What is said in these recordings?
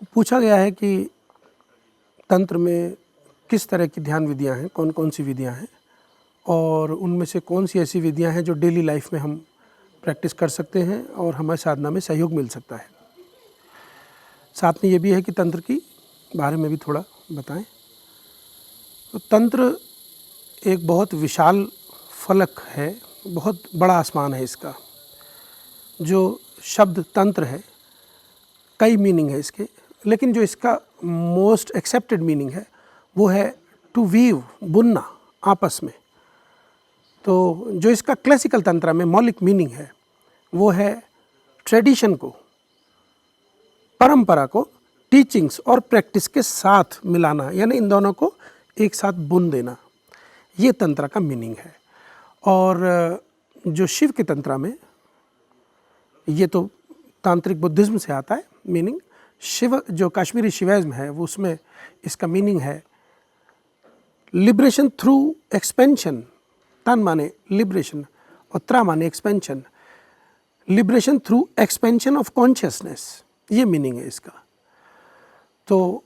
पूछा गया है कि तंत्र में किस तरह की ध्यान विधियां हैं, कौन कौन सी विधियां हैं और उनमें से कौन सी ऐसी विधियां हैं जो डेली लाइफ में हम प्रैक्टिस कर सकते हैं और हमारे साधना में सहयोग मिल सकता है। साथ में ये भी है कि तंत्र की बारे में भी थोड़ा बताएं। तो तंत्र एक बहुत विशाल फलक है, बहुत बड़ा आसमान है इसका। जो शब्द तंत्र है, कई मीनिंग है इसके, लेकिन जो इसका मोस्ट एक्सेप्टेड मीनिंग है वो है टू वीव, बुनना आपस में। तो जो इसका क्लासिकल तंत्र में मौलिक मीनिंग है वो है ट्रेडिशन को, परंपरा को टीचिंग्स और प्रैक्टिस के साथ मिलाना, यानी इन दोनों को एक साथ बुन देना, ये तंत्र का मीनिंग है। और जो शिव के तंत्र में, ये तो तांत्रिक बुद्धिज्म से आता है मीनिंग, शिव जो कश्मीरी शिवाइज्म है वो उसमें इसका मीनिंग है लिबरेशन थ्रू एक्सपेंशन। तन माने लिबरेशन और त्रा माने expansion, liberation through expansion of consciousness, ये मीनिंग है इसका। तो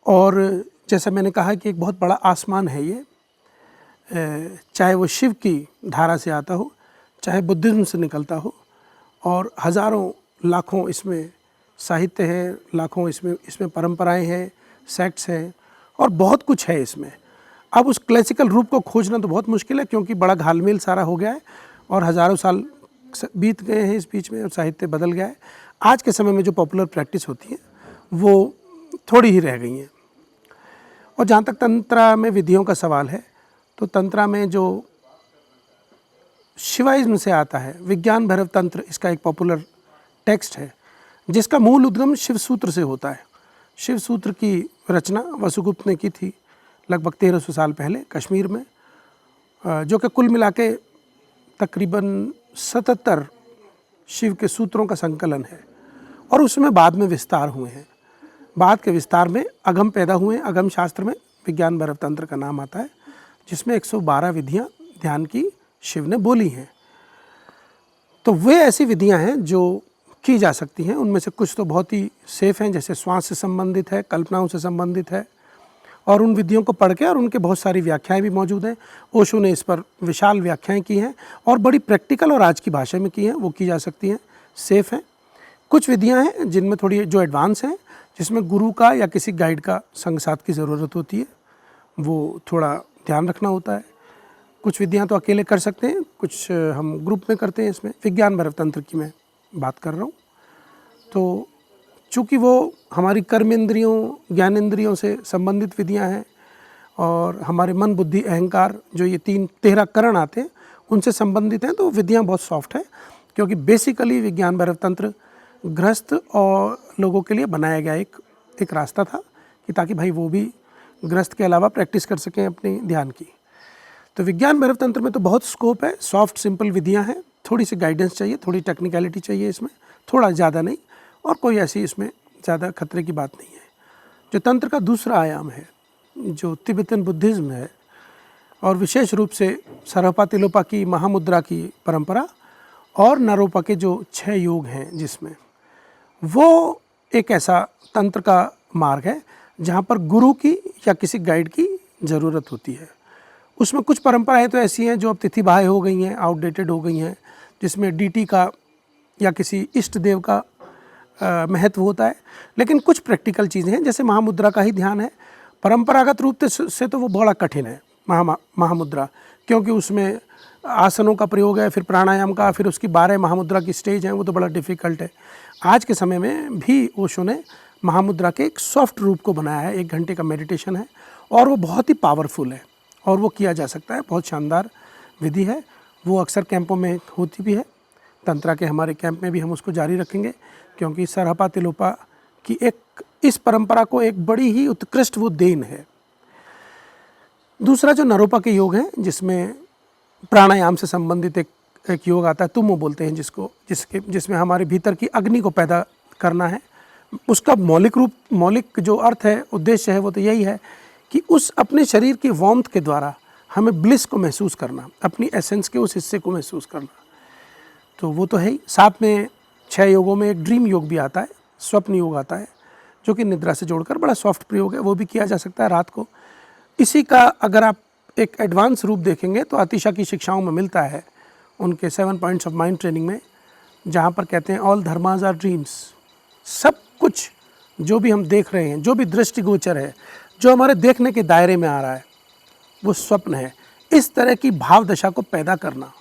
और जैसा मैंने कहा कि एक बहुत बड़ा आसमान है ये, चाहे वो शिव की धारा से आता हो, चाहे बुद्धिज्म से निकलता हो, और हज़ारों लाखों इसमें साहित्य है, लाखों इसमें परंपराएं हैं, सेक्ट्स हैं और बहुत कुछ है इसमें। अब उस क्लासिकल रूप को खोजना तो बहुत मुश्किल है क्योंकि बड़ा घालमेल सारा हो गया है और हज़ारों साल बीत गए हैं इस बीच में और साहित्य बदल गया है। आज के समय में जो पॉपुलर प्रैक्टिस होती है वो थोड़ी ही रह गई हैं। और जहाँ तक तंत्र में विधियों का सवाल है, तो तंत्र में जो शिवाइज्म से आता है, विज्ञान भैरव तंत्र इसका एक पॉपुलर टेक्स्ट है जिसका मूल उद्गम शिव सूत्र से होता है। शिव सूत्र की रचना वसुगुप्त ने की थी लगभग 1300 साल पहले कश्मीर में, जो कि कुल मिला के तकरीबन 77 शिव के सूत्रों का संकलन है और उसमें बाद में विस्तार हुए हैं। बाद के विस्तार में अगम पैदा हुए हैं। अगम शास्त्र में विज्ञान भैरव तंत्र का नाम आता है, जिसमें 112 विधियाँ ध्यान की शिव ने बोली हैं। तो वे ऐसी विधियाँ हैं जो की जा सकती हैं। उनमें से कुछ तो बहुत ही सेफ हैं, जैसे श्वास से संबंधित है, कल्पनाओं से संबंधित है, और उन विधियों को पढ़ के, और उनके बहुत सारी व्याख्याएं भी मौजूद हैं। ओशो ने इस पर विशाल व्याख्याएं की हैं और बड़ी प्रैक्टिकल और आज की भाषा में की हैं, वो की जा सकती हैं, सेफ हैं। कुछ विधियां हैं जिनमें थोड़ी जो एडवांस हैं, जिसमें गुरु का या किसी गाइड का संग साथ की ज़रूरत होती है, वो थोड़ा ध्यान रखना होता है। कुछ विधियाँ तो अकेले कर सकते हैं, कुछ हम ग्रुप में करते हैं। इसमें विज्ञान भैरव तंत्र की मैं बात कर रहा हूँ। तो चूँकि वो हमारी कर्मेंद्रियों, ज्ञानेंद्रियों से संबंधित विधियाँ हैं और हमारे मन, बुद्धि, अहंकार, जो ये 13 करण आते हैं, उनसे संबंधित हैं, तो विधियाँ बहुत सॉफ्ट है। क्योंकि बेसिकली विज्ञान भैरव तंत्र गृहस्थ और लोगों के लिए बनाया गया एक रास्ता था कि ताकि भाई वो भी गृहस्थ के अलावा प्रैक्टिस कर सकें अपनी ध्यान की। तो विज्ञान भैरव तंत्र में तो बहुत स्कोप है, सॉफ्ट सिंपल विधियाँ हैं, थोड़ी सी गाइडेंस चाहिए, थोड़ी टेक्निकलिटी चाहिए इसमें, थोड़ा ज़्यादा नहीं, और कोई ऐसी इसमें ज़्यादा खतरे की बात नहीं है। जो तंत्र का दूसरा आयाम है, जो तिब्बतन बुद्धिज़्म है, और विशेष रूप से सरहपा तिलोपा की महामुद्रा की परंपरा और नारोपा के जो 6 योग हैं, जिसमें वो एक ऐसा तंत्र का मार्ग है जहाँ पर गुरु की या किसी गाइड की ज़रूरत होती है। उसमें कुछ परंपराएं तो ऐसी हैं जो अब तिथि बाह्य हो गई हैं, आउटडेटेड हो गई हैं, जिसमें डीटी का या किसी इष्ट देव का महत्व होता है। लेकिन कुछ प्रैक्टिकल चीज़ें हैं, जैसे महामुद्रा का ही ध्यान है। परंपरागत रूप से तो वो बड़ा कठिन है महामुद्रा, क्योंकि उसमें आसनों का प्रयोग है, फिर प्राणायाम का, फिर उसकी 12 महामुद्रा की स्टेज हैं, वो तो बड़ा डिफ़िकल्ट है। आज के समय में भी ओशो ने महामुद्रा के एक सॉफ्ट रूप को बनाया है, 1 घंटे का मेडिटेशन है और वो बहुत ही पावरफुल है और वो किया जा सकता है। बहुत शानदार विधि है, वो अक्सर कैंपों में होती भी है। तंत्रा के हमारे कैंप में भी हम उसको जारी रखेंगे, क्योंकि सरहपा तिलोपा की इस परंपरा को एक बड़ी ही उत्कृष्ट वो देन है। दूसरा जो नारोपा के योग हैं, जिसमें प्राणायाम से संबंधित एक योग आता है, तुमो बोलते हैं जिसमें हमारे भीतर की अग्नि को पैदा करना है। उसका मौलिक जो अर्थ है, उद्देश्य है, वो तो यही है कि उस अपने शरीर की वार्मथ के द्वारा हमें ब्लिस को महसूस करना, अपनी एसेंस के उस हिस्से को महसूस करना। तो वो तो है ही। साथ में 6 योगों में एक ड्रीम योग भी आता है, स्वप्न योग आता है, जो कि निद्रा से जोड़कर बड़ा सॉफ्ट प्रयोग है, वो भी किया जा सकता है रात को। इसी का अगर आप एक एडवांस रूप देखेंगे तो आतिशा की शिक्षाओं में मिलता है, उनके 7 पॉइंट्स ऑफ माइंड ट्रेनिंग में, जहाँ पर कहते हैं ऑल धर्मास आर ड्रीम्स। सब कुछ जो भी हम देख रहे हैं, जो भी दृष्टिगोचर है, जो हमारे देखने के दायरे में आ रहा है, वो स्वप्न है। इस तरह की भाव दशा को पैदा करना,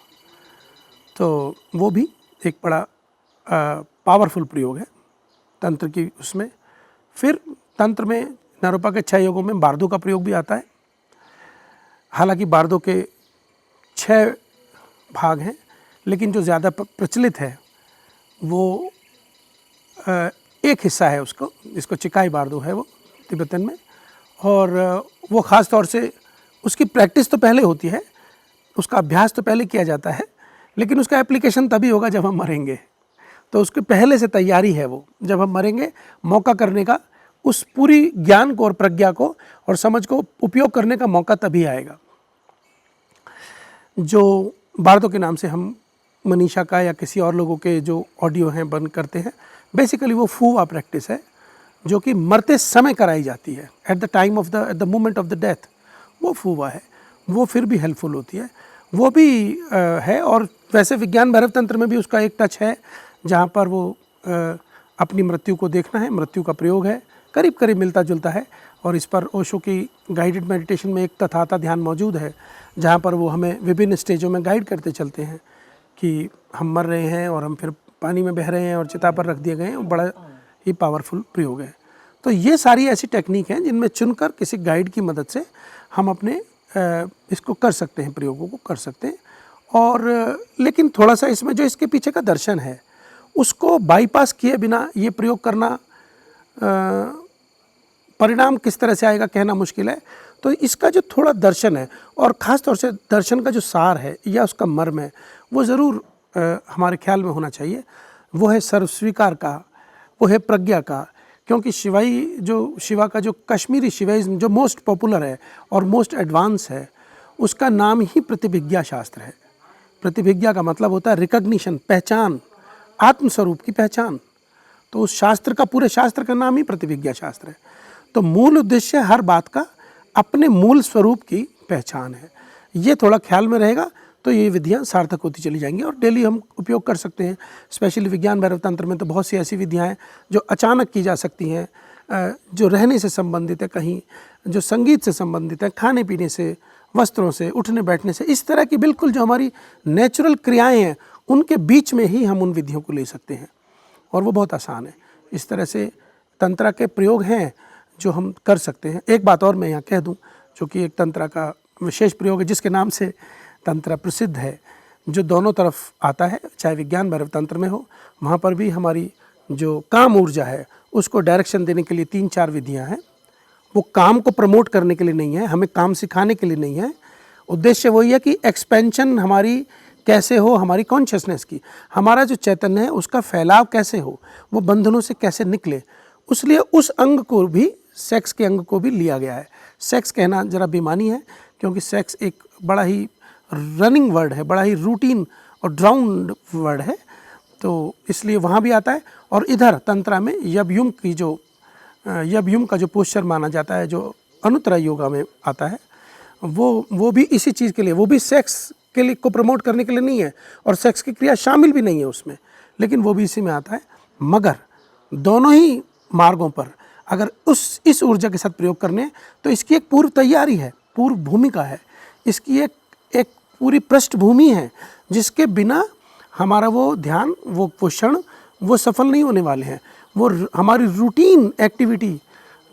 तो वो भी एक बड़ा पावरफुल प्रयोग है तंत्र की उसमें। फिर तंत्र में नारोपा के 6 योगों में बार्दो का प्रयोग भी आता है। हालांकि बार्दो के 6 भाग हैं, लेकिन जो ज़्यादा प्रचलित है वो एक हिस्सा है उसको, जिसको चिकाई बार्दो है वो तिब्बतन में, और वो ख़ास तौर से उसकी प्रैक्टिस तो पहले होती है, उसका अभ्यास तो पहले किया जाता है, लेकिन उसका एप्लीकेशन तभी होगा जब हम मरेंगे। तो उसके पहले से तैयारी है वो, जब हम मरेंगे मौका करने का, उस पूरी ज्ञान को और प्रज्ञा को और समझ को उपयोग करने का मौका तभी आएगा। जो बार्दो के नाम से हम मनीषा का या किसी और लोगों के जो ऑडियो हैं बंद करते हैं, बेसिकली वो फूवा प्रैक्टिस है जो कि मरते समय कराई जाती है, at the moment of the death. वो फूवा है, वो फिर भी हेल्पफुल होती है, वो भी है। और वैसे विज्ञान भैरव तंत्र में भी उसका एक टच है, जहाँ पर वो अपनी मृत्यु को देखना है, मृत्यु का प्रयोग है, करीब करीब मिलता जुलता है। और इस पर ओशो की गाइडेड मेडिटेशन में एक तथाता ध्यान मौजूद है, जहाँ पर वो हमें विभिन्न स्टेजों में गाइड करते चलते हैं कि हम मर रहे हैं और हम फिर पानी में बह रहे हैं और चिता पर रख दिए गए हैं। बड़ा ही पावरफुल प्रयोग है। तो ये सारी ऐसी टेक्निक हैं जिनमें चुनकर किसी गाइड की मदद से हम अपने इसको कर सकते हैं, प्रयोगों को कर सकते हैं। और लेकिन थोड़ा सा इसमें जो इसके पीछे का दर्शन है उसको बाईपास किए बिना ये प्रयोग करना, परिणाम किस तरह से आएगा कहना मुश्किल है। तो इसका जो थोड़ा दर्शन है, और ख़ास तौर से दर्शन का जो सार है या उसका मर्म है, वो ज़रूर हमारे ख्याल में होना चाहिए। वो है सर्वस्वीकार का, वो है प्रज्ञा का। क्योंकि शिवा का जो कश्मीरी शिवाइज्म जो मोस्ट पॉपुलर है और मोस्ट एडवांस है, उसका नाम ही प्रतिभिज्ञा शास्त्र है। प्रतिभिज्ञा का मतलब होता है रिकग्निशन, पहचान, आत्मस्वरूप की पहचान। तो उस शास्त्र का, पूरे शास्त्र का नाम ही प्रतिभिज्ञा शास्त्र है। तो मूल उद्देश्य हर बात का अपने मूल स्वरूप की पहचान है। ये थोड़ा ख्याल में रहेगा तो ये विधियाँ सार्थक होती चली जाएंगी और डेली हम उपयोग कर सकते हैं। स्पेशली विज्ञान भैरव तंत्र में तो बहुत सी ऐसी विधियाँ हैं जो अचानक की जा सकती हैं, जो रहने से संबंधित है, कहीं जो संगीत से संबंधित है, खाने पीने से, वस्त्रों से, उठने बैठने से, इस तरह की बिल्कुल जो हमारी नेचुरल क्रियाएँ हैं उनके बीच में ही हम उन विधियों को ले सकते हैं और वो बहुत आसान है। इस तरह से तंत्र के प्रयोग हैं जो हम कर सकते हैं। एक बात और मैं यहाँ कह दूँ, जो कि एक तंत्र का विशेष प्रयोग है जिसके नाम से तंत्र प्रसिद्ध है, जो दोनों तरफ आता है, चाहे विज्ञान भैरव तंत्र में हो, वहाँ पर भी हमारी जो काम ऊर्जा है उसको डायरेक्शन देने के लिए 3-4 विधियाँ हैं। वो काम को प्रमोट करने के लिए नहीं है, हमें काम सिखाने के लिए नहीं है। उद्देश्य वही है कि एक्सपेंशन हमारी कैसे हो, हमारी कॉन्शियसनेस की, हमारा जो चैतन्य है उसका फैलाव कैसे हो, वो बंधनों से कैसे निकले। उसलिए उस अंग को भी, सेक्स के अंग को भी लिया गया है। सेक्स कहना ज़रा बेमानी है, क्योंकि सेक्स एक बड़ा ही रनिंग वर्ड है, बड़ा ही रूटीन और ड्राउंड वर्ड है, तो इसलिए वहाँ भी आता है। और इधर तंत्रा में यबयुम का जो पोस्चर माना जाता है, जो अनुत्तरा योगा में आता है, वो भी इसी चीज़ के लिए, वो भी सेक्स के लिए को प्रमोट करने के लिए नहीं है और सेक्स की क्रिया शामिल भी नहीं है उसमें, लेकिन वो भी इसी में आता है। मगर दोनों ही मार्गों पर अगर इस ऊर्जा के साथ प्रयोग करने, तो इसकी एक पूर्व तैयारी है, पूर्व भूमिका है, इसकी एक पूरी पृष्ठभूमि है, जिसके बिना हमारा वो ध्यान, वो क्षण, वो सफल नहीं होने वाले हैं। वो हमारी रूटीन एक्टिविटी,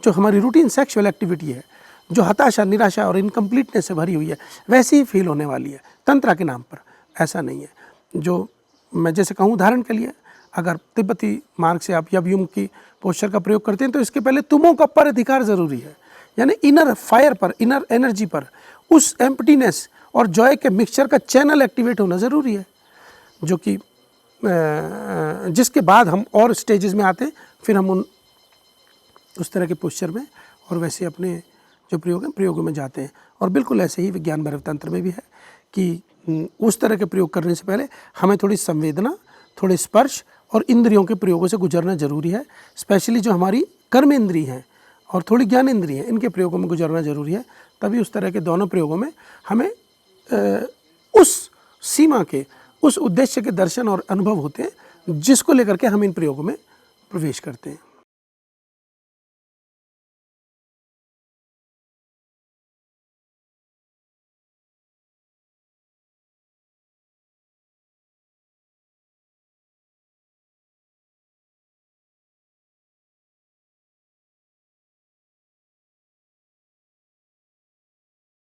जो हमारी रूटीन सेक्सुअल एक्टिविटी है, जो हताशा, निराशा और इनकम्प्लीटनेस से भरी हुई है, वैसी ही फील होने वाली है। तंत्रा के नाम पर ऐसा नहीं है। जो मैं जैसे कहूँ, उदाहरण के लिए, अगर तिब्बती मार्ग से आप यबयुम की पोस्चर का प्रयोग करते हैं तो इसके पहले तुमों का पर अधिकार ज़रूरी है, यानी इनर फायर पर, इनर एनर्जी पर, उस एम्प्टीनेस और जॉय के मिक्सचर का चैनल एक्टिवेट होना ज़रूरी है, जो कि जिसके बाद हम और स्टेजेस में आते हैं, फिर हम उस तरह के पोस्चर में और वैसे अपने जो प्रयोग हैं प्रयोगों में जाते हैं। और बिल्कुल ऐसे ही विज्ञान भैरव तंत्र में भी है कि उस तरह के प्रयोग करने से पहले हमें थोड़ी संवेदना, थोड़े स्पर्श और इंद्रियों के प्रयोगों से गुजरना जरूरी है। स्पेशली जो हमारी कर्म इंद्री हैं और थोड़ी ज्ञान इंद्री हैं, इनके प्रयोगों में गुजरना जरूरी है। तभी उस तरह के दोनों प्रयोगों में हमें उस सीमा के, उस उद्देश्य के दर्शन और अनुभव होते हैं जिसको लेकर के हम इन प्रयोगों में प्रवेश करते हैं।